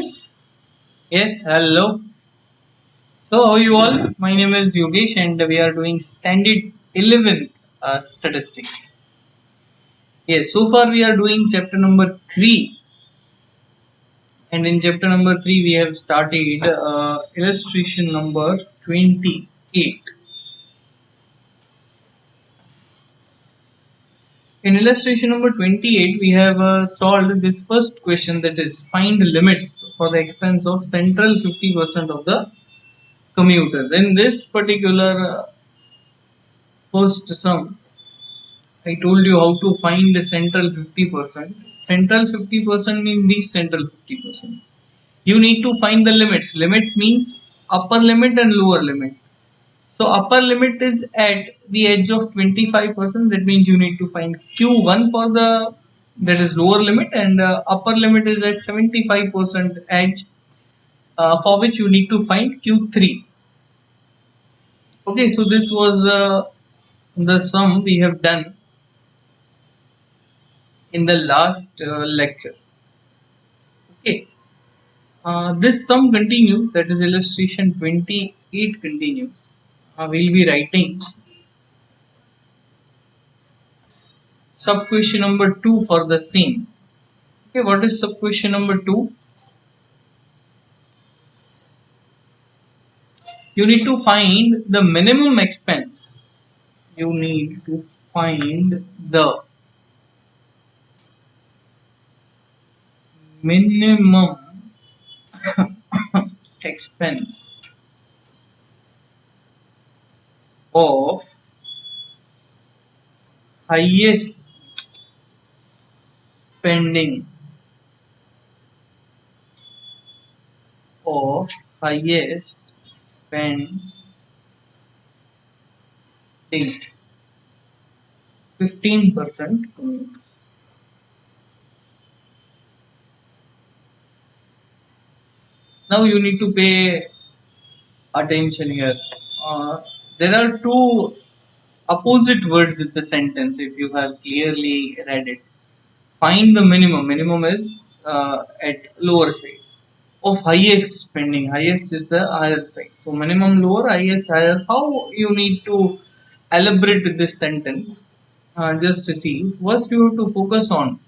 Yes, hello. So, how are you all? My name is Yogesh and we are doing standard 11th statistics. Yes, so far we are doing chapter number 3, and in chapter number 3 we have started illustration number 28. In illustration number 28, we have solved this first question, that is find limits for the expense of central 50% of the commuters. In this particular first sum, I told you how to find the central 50%. Central 50% means these central 50%. You need to find the limits. Limits means upper limit and lower limit. So upper limit is at the edge of 25%. That means you need to find Q1 for the, that is lower limit, and upper limit is at 75% edge, for which you need to find Q3. Okay, so this was the sum we have done in the last lecture. Okay, this sum continues, that is illustration 28 continues. We'll be writing sub question number 2 for the same. Okay, what is sub question number 2? You need to find the minimum expense. You need to find the minimum expense of highest spending of highest spending 15% commutes. Now you need to pay attention here. There are two opposite words in the sentence if you have clearly read it. Find the minimum. Minimum is at lower side of highest spending. Highest is the higher side. So minimum lower, highest higher. How you need to elaborate this sentence? Just to see. First you have to focus on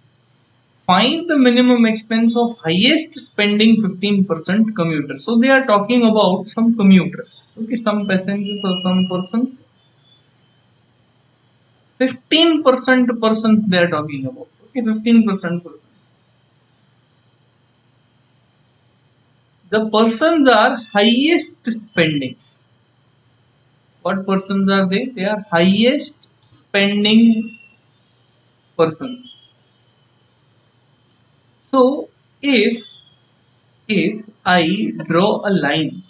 find the minimum expense of highest spending 15% commuters. So they are talking about some commuters. Okay, some passengers or some persons. 15% persons they are talking about. Okay, 15% persons. The persons are highest spendings. What persons are they? They are highest spending persons. So if I draw a line,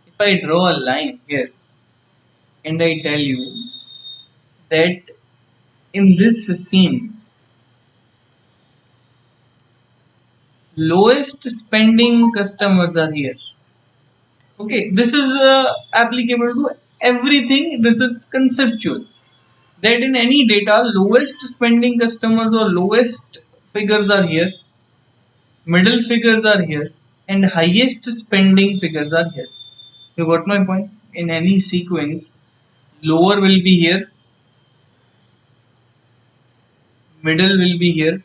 if I draw a line here and I tell you that in this scene, lowest spending customers are here. Okay, this is applicable to everything. This is conceptual. That in any data, lowest spending customers or lowest figures are here, middle figures are here, and highest spending figures are here. You got my point? In any sequence, lower will be here, middle will be here,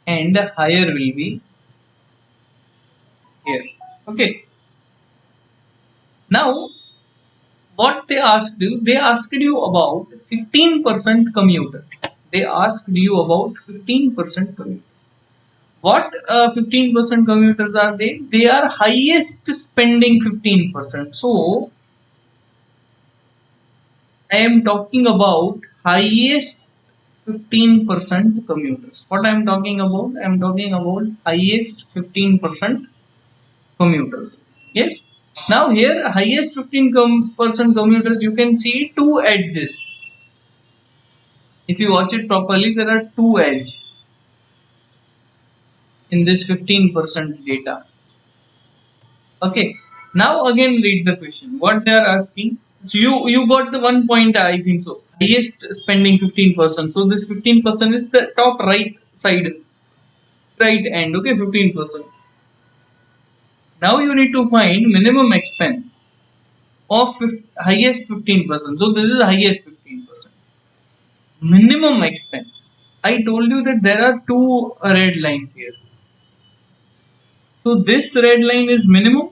and higher will be here. Okay. Now, what they asked you? They asked you about 15% commuters. They asked you about 15% commuters. What 15% commuters are they? They are highest spending 15%. So I am talking about highest 15% commuters. What I am talking about? I am talking about highest 15% commuters. Yes. Now here highest 15% commuters, you can see two edges. If you watch it properly, there are two edges in this 15% data. Okay. Now again read the question. What they are asking? So you got the 1 point, I think so. Highest spending 15%. So this 15% is the top right side, right end. Okay, 15%. Now you need to find minimum expense of highest 15%. So this is highest 15%. Minimum expense. I told you that there are two red lines here. So this red line is minimum,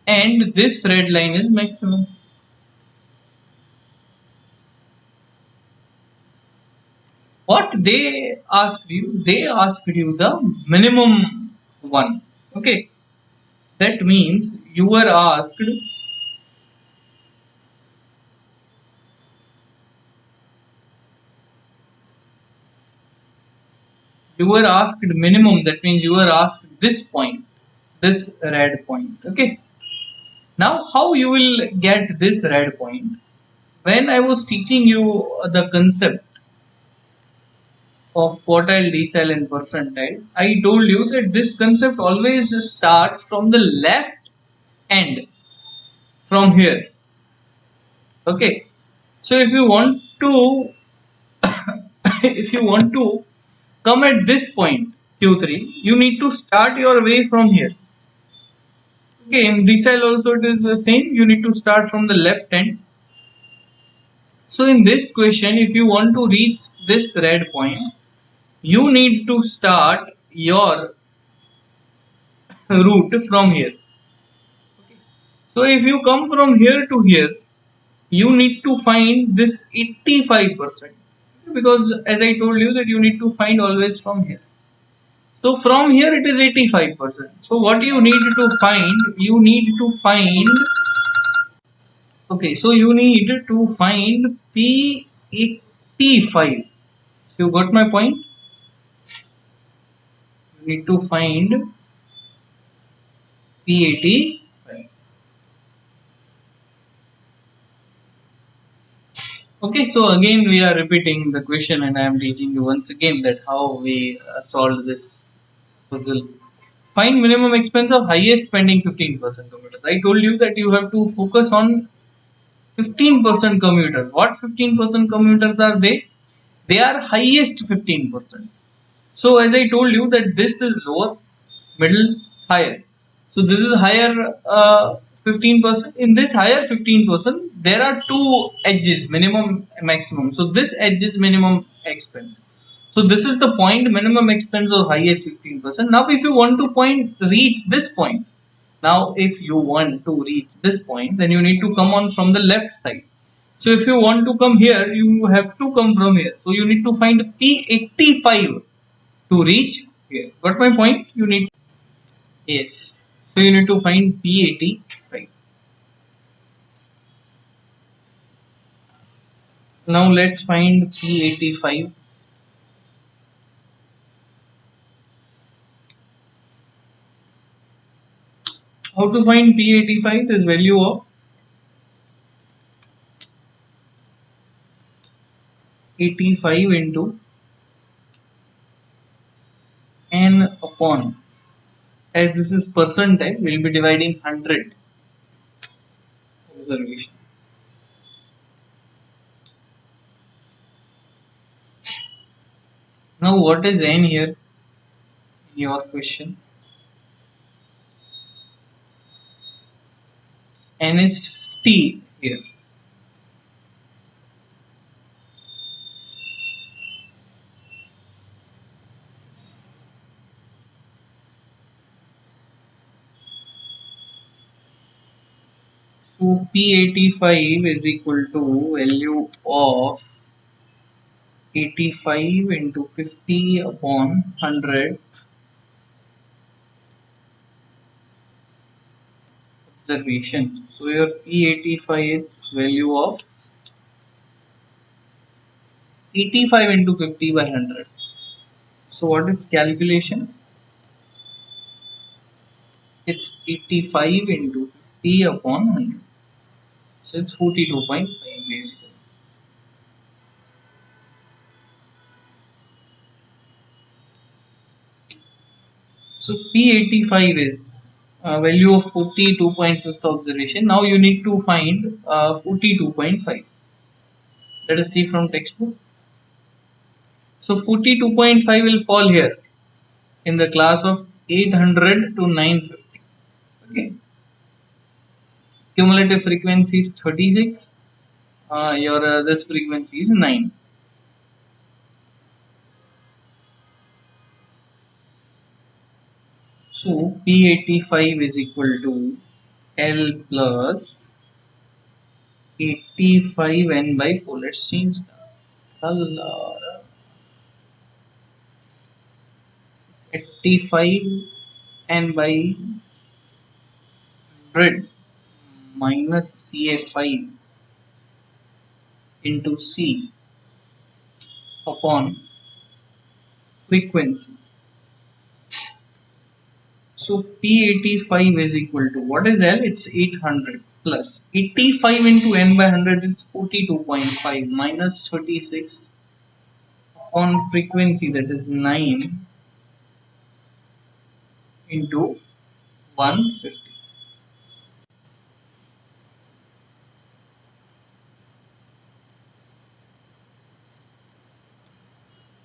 and this red line is maximum. What they asked you the minimum one. Okay, that means you were asked minimum. That means you were asked this point, this red point. Okay, now how you will get this red point? When I was teaching you the concept of quartile, decile, and percentile, I told you that this concept always starts from the left end, from here. Okay, so if you want to, if you want to come at this point Q3, you need to start your way from here. Okay, in decile also it is the same. You need to start from the left end. So in this question, if you want to reach this red point, you need to start your route from here. So if you come from here to here, you need to find this 85%, because as I told you that you need to find always from here. So from here it is 85%. So what you need to find, okay, so you need to find P85. You got my point? You need to find P85. Okay, so again we are repeating the question, and I am teaching you once again that how we solved this puzzle. Find minimum expense of highest spending 15% commuters. I told you that you have to focus on 15% commuters. What 15% commuters are they? They are highest 15%. So as I told you that this is lower, middle, higher. So this is higher 15%. In this higher 15%, there are two edges, minimum, maximum. So this edge is minimum expense. So this is the point, minimum expense of highest 15%. Now if you want to reach this point, now if you want to reach this point, then you need to come on from the left side. So if you want to come here, you have to come from here. So you need to find P85 to reach here. Got my point? You need, yes. So you need to find P85. Now let's find P85. How to find P85? This value of 85 into n upon, as this is percentile, we'll be dividing 100. Observation. Now what is n here in your question? N is 50 here. So P85 is equal to value of 85 into 50 upon 100. Observation. So your P85 is value of 85 into 50 by 100. So what is calculation? It's 85 into 50 upon 100. So it's 42.5 basically. So P85 is value of 42.5th observation. Now you need to find 42.5. Let us see from textbook. So 42.5 will fall here in the class of 800 to 950. Okay. Cumulative frequency is 36. Your this frequency is 9. So P85 is equal to L plus 85 n by 4. Let's change that. 85 n by 100 minus CA5 into C upon frequency. So P85 is equal to, what is L? It's 800 plus 85 into n by 100, it's 42.5 minus 36 upon frequency, that is 9 into 150.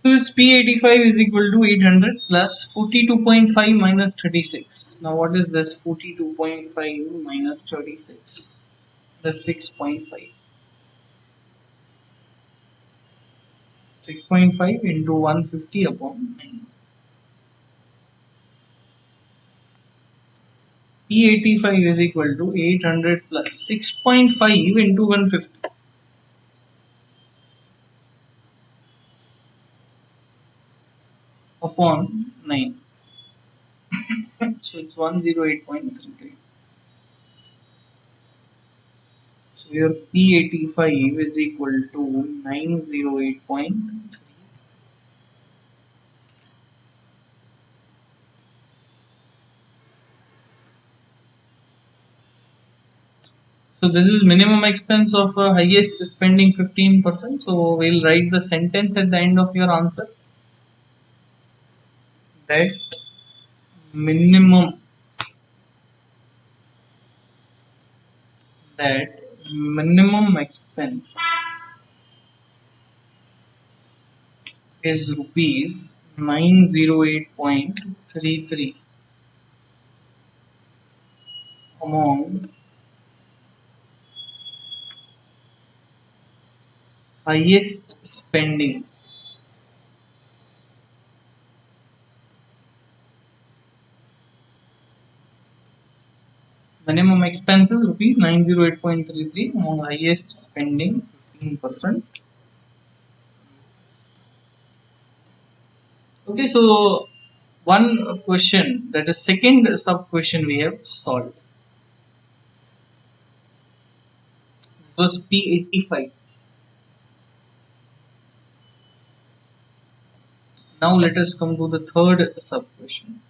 So this P85 is equal to 800 plus 42.5 minus 36. Now what is this? 42.5 minus 36. That's 6.5. 6.5 into 150 upon 9. P85 is equal to 800 plus 6.5 into 150 upon 9. So it's 108.33. So your P85 is equal to 908.3. So this is minimum expense of highest spending 15%. So we'll write the sentence at the end of your answer, that minimum that minimum expense is rupees 908.33 among highest spending minimum expenses rupees 908.33 among highest spending 15%. Okay, so one question, that is second sub question we have solved, was P85. Now let us come to the third sub question.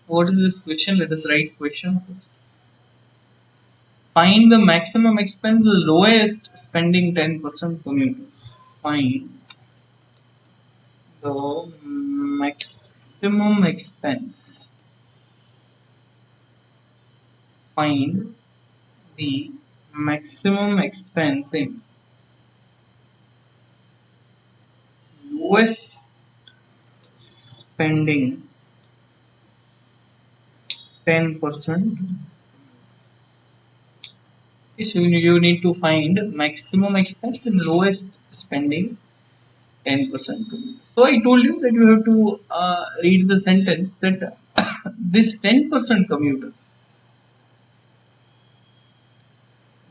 What is this question? Let us write question first. Find the maximum expense the lowest spending 10% commuters. Find the maximum expense. Find the maximum expense in lowest spending 10%. So you need to find maximum expense and lowest spending 10%. So I told you that you have to read the sentence that this 10% commuters,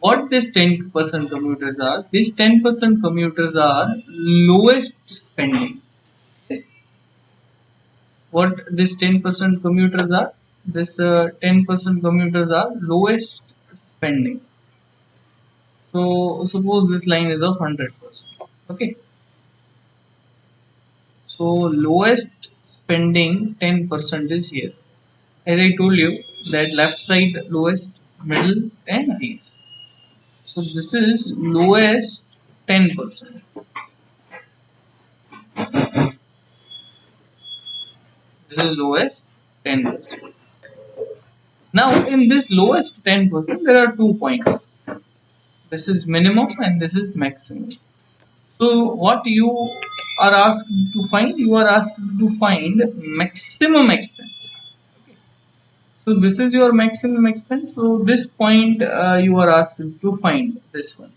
what this 10% commuters are, these 10% commuters are lowest spending. Yes. What this 10% commuters are? This 10% commuters are lowest spending. So suppose this line is of 100%. Okay, so lowest spending 10% is here. As I told you that left side lowest, middle and highest. So this is lowest 10%. This is lowest 10%. Now in this lowest 10% there are 2 points. This is minimum and this is maximum. So what you are asked to find? You are asked to find maximum expense. So this is your maximum expense. So this point you are asked to find this one.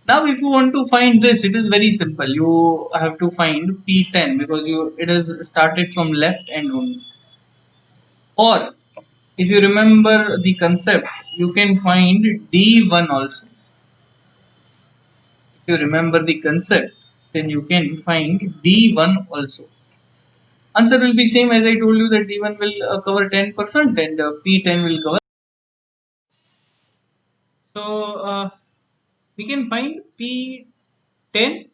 Now if you want to find this, it is very simple. You have to find P10 because it is started from left end only. Or if you remember the concept, you can find D1 also. If you remember the concept, then you can find D1 also. Answer will be same as I told you that D1 will cover 10% and P10 will cover. So we can find P10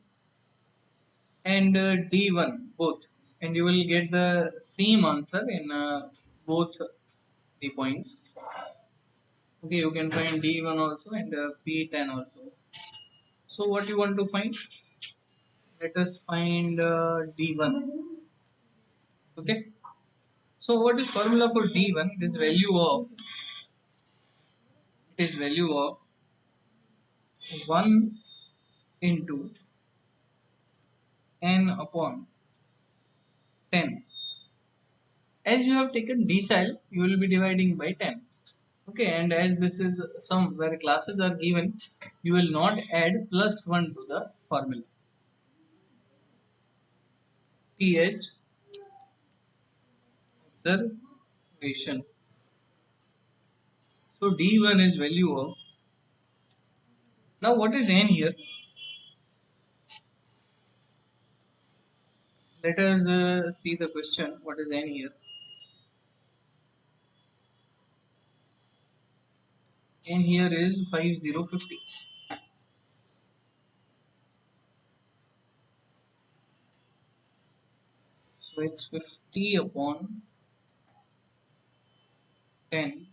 and D1 both, and you will get the same answer in both the points. Okay, you can find D1 also and P10 also. So what you want to find? Let us find D1. Okay. So what is formula for D1? It is value of 1 into n upon 10. As you have taken decile, you will be dividing by 10. Okay, and as this is some where classes are given, you will not add plus 1 to the formula. Th observation. So D1 is value of. Now what is n here? Let us see the question. What is n here? N here is 5050. So it's 50 upon 10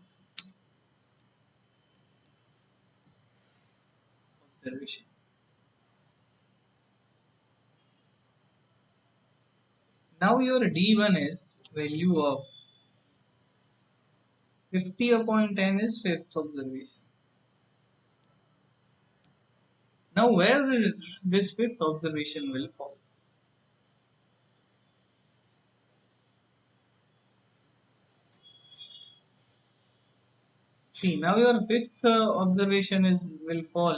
observation. Now your D1 is value of 50 upon 10 is fifth observation. Now where this fifth observation will fall? See, now your fifth observation is will fall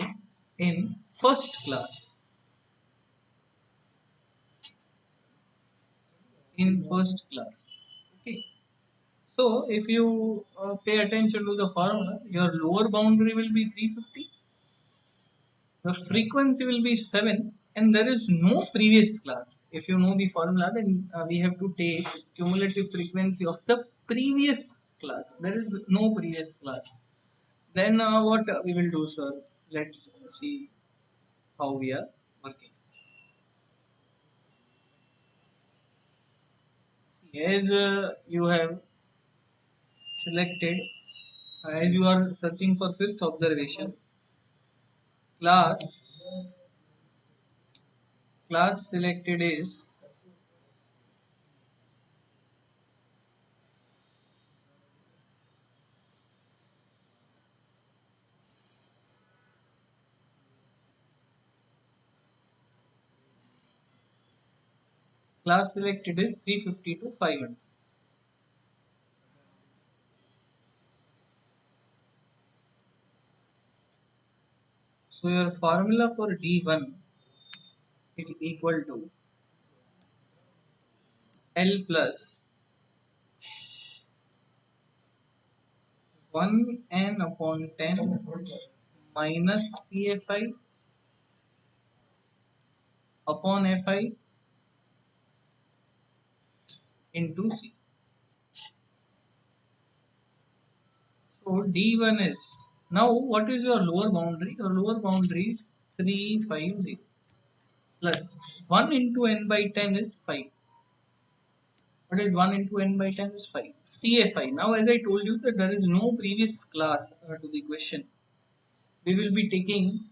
in first class. In first class. Okay. So if you pay attention to the formula, your lower boundary will be 350, your frequency will be 7, and there is no previous class. If you know the formula, then we have to take cumulative frequency of the previous class. There is no previous class. Then what we will do, sir? Let's see how we are working. As you have selected, as you are searching for fifth observation, class class selected is class selected is 350 to 500. So your formula for D1 is equal to L plus 1n upon 10 minus CFI upon Fi into C. So D1 is, now what is your lower boundary? Your lower boundary is 350. plus 1 into n by 10 is 5. What is 1 into n by 10 is 5. CA5. Now as I told you that there is no previous class to the question. We will be taking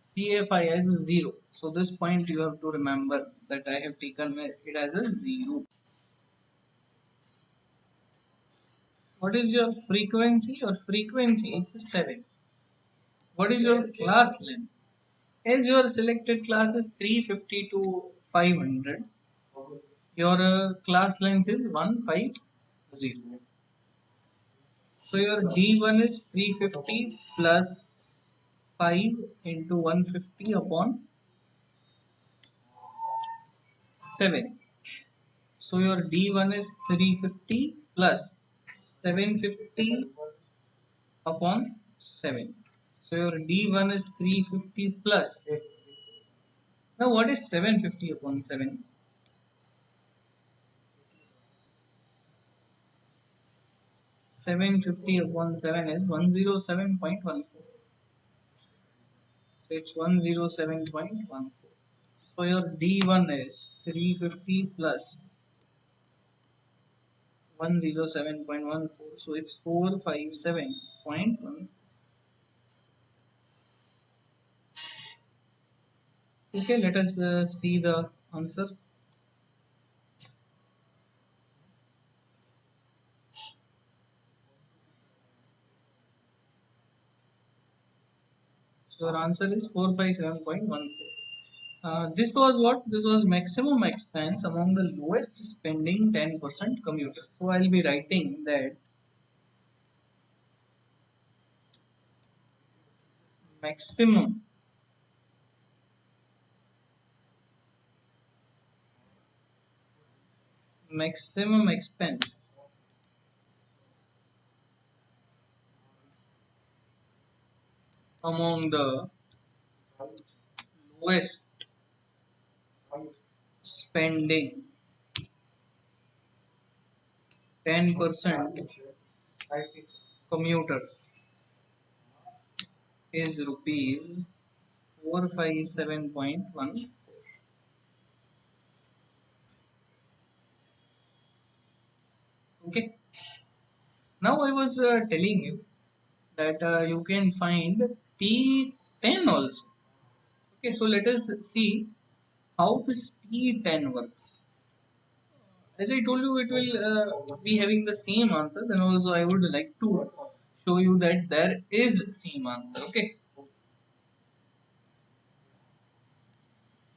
CA5 as a 0. So this point you have to remember that I have taken it as a 0. What is your frequency? Your frequency is 7. What is your class length? As your selected class is 350 to 500, your class length is 150. So your D1 is 350 plus 5 into 150 upon 7. So your D1 is 350 plus 750 upon 7. So your D1 is 350 plus. Now what is 750 upon 7? 750 upon 7 is 107.14. So it's 107.14. So your D1 is 350 plus 107.14. So it's 457.1. Okay, let us see the answer. So your answer is 457.14. This was what? This was maximum expense among the lowest spending 10% commuters. So I'll be writing that maximum maximum expense among the lowest spending 10% commuters is rupees 457.14. Okay. Now I was telling you that you can find P10 also. Okay, so let us see how this P10 works. As I told you, it will be having the same answer. Then also I would like to show you that there is same answer. Okay.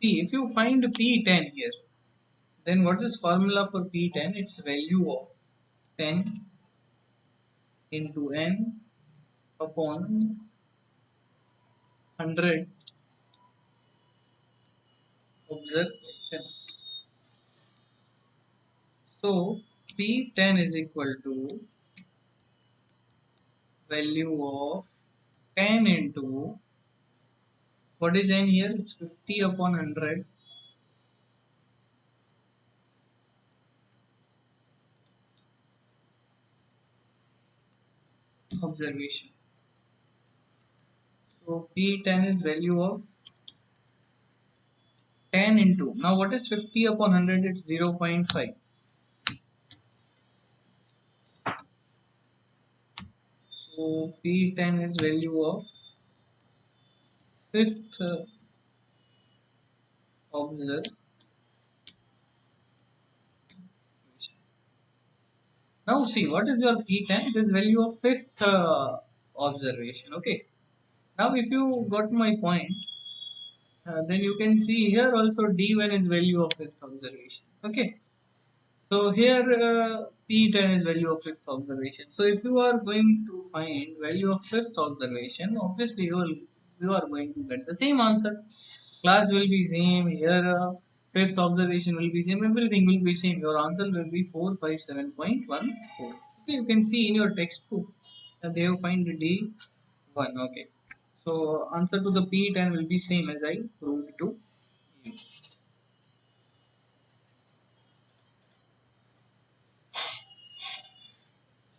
See, if you find P10 here, then what is formula for P10? Its value of 10 into n upon 100 observation. So P10 is equal to value of 10 into what is n here? It's 50 upon 100 observation. So P10 is value of 10 into, now what is 50 upon 100? It's 0.5. So P10 is value of fifth observation. Now see, what is your P10? It is value of fifth observation. Okay. Now if you got my point, then you can see here also D1 is value of fifth observation. Okay. So here P10 is value of fifth observation. So if you are going to find value of fifth observation, obviously you are going to get the same answer. Class will be same here. Fifth observation will be same. Everything will be same. Your answer will be 457.14. Okay, you can see in your textbook that they have find D1. Okay. So answer to the P10 will be same as I proved to you.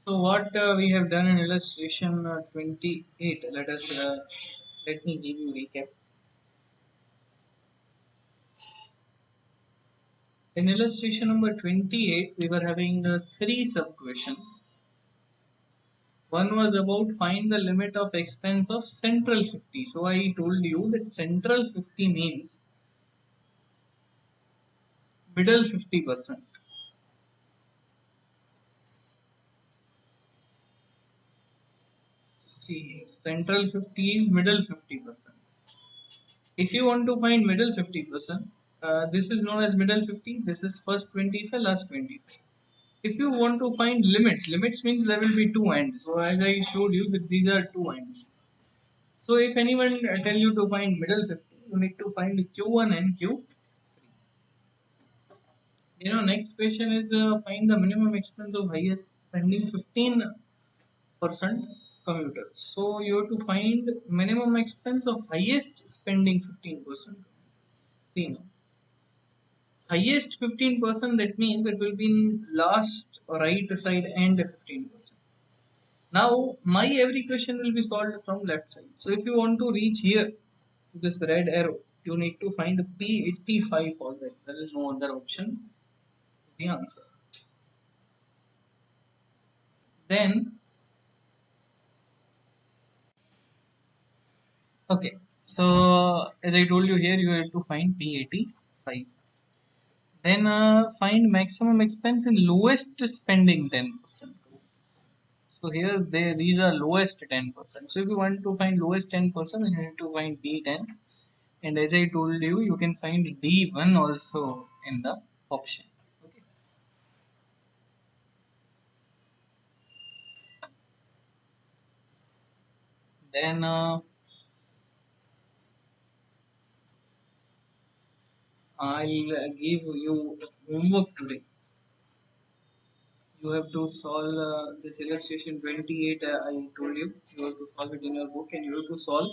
So what we have done in illustration 28. Let me give you recap. In illustration number 28, we were having three sub questions. One was about find the limit of expense of central 50. So I told you that central 50 means middle 50%. See, central 50 is middle 50%. If you want to find middle 50%, this is known as middle 50. This is first 25, last 25. If you want to find limits, limits means there will be two ends. So as I showed you, that these are two ends. So if anyone tell you to find middle 50, you need to find Q1 and Q. Next question is find the minimum expense of highest spending 15% commuters. So you have to find minimum expense of highest spending 15%. See now, highest 15%, that means it will be in last right side and 15%. Now my every question will be solved from left side. So if you want to reach here to this red arrow, you need to find P85 for that. There is no other options. The answer. Then okay. So as I told you here, you have to find P85. Then find maximum expense in lowest spending 10%. So here these are lowest 10%. So if you want to find lowest 10%, you need to find D10. And as I told you, you can find D1 also in the option. Okay. Then I'll give you homework today. You have to solve this illustration 28. I told you you have to solve it in your book, and you have to solve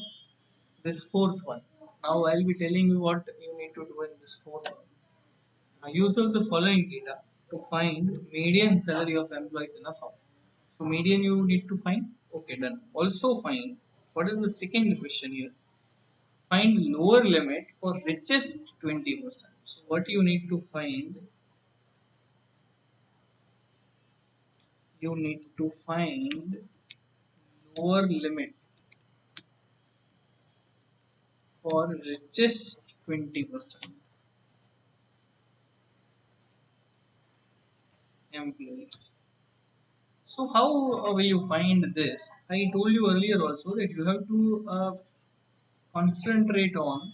this fourth one. Now I'll be telling you what you need to do in this fourth one. Use of the following data to find median salary of employees in a firm. So median you need to find. Okay, done. Also find what is the second question here. Find lower limit for richest 20%. So what you need to find, you need to find lower limit for richest 20% employees. So how will you find this? I told you earlier also that you have to concentrate on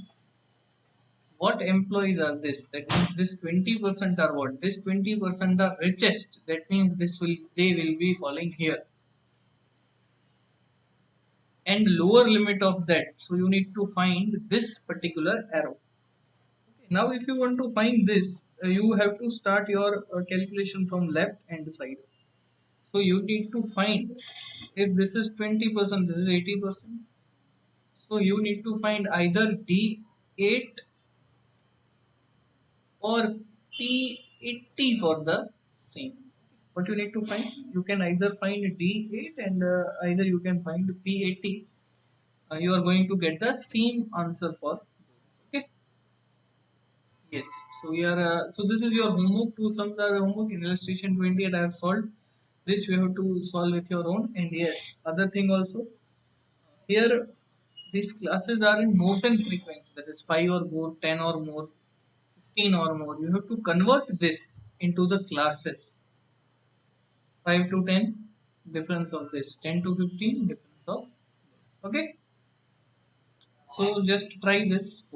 what employees are this. That means this 20% are what? This 20% are richest. That means they will be falling here. And lower limit of that. So you need to find this particular arrow. Okay, now if you want to find this, you have to start your calculation from left hand side. So you need to find if this is 20%, this is 80%. So you need to find either D8 or P80 for the same. What you need to find? You can either find D8 and either you can find P80. You are going to get the same answer for. Okay. Yes. So we are. So this is your homework. Two sums are homework in illustration 28. I have solved. This you have to solve with your own. And yes, other thing also. Here, these classes are in Norton frequency. That is 5 or more, 10 or more, 15 or more. You have to convert this into the classes. 5 to 10 difference of this. 10 to 15 difference of this. Okay. So just try this.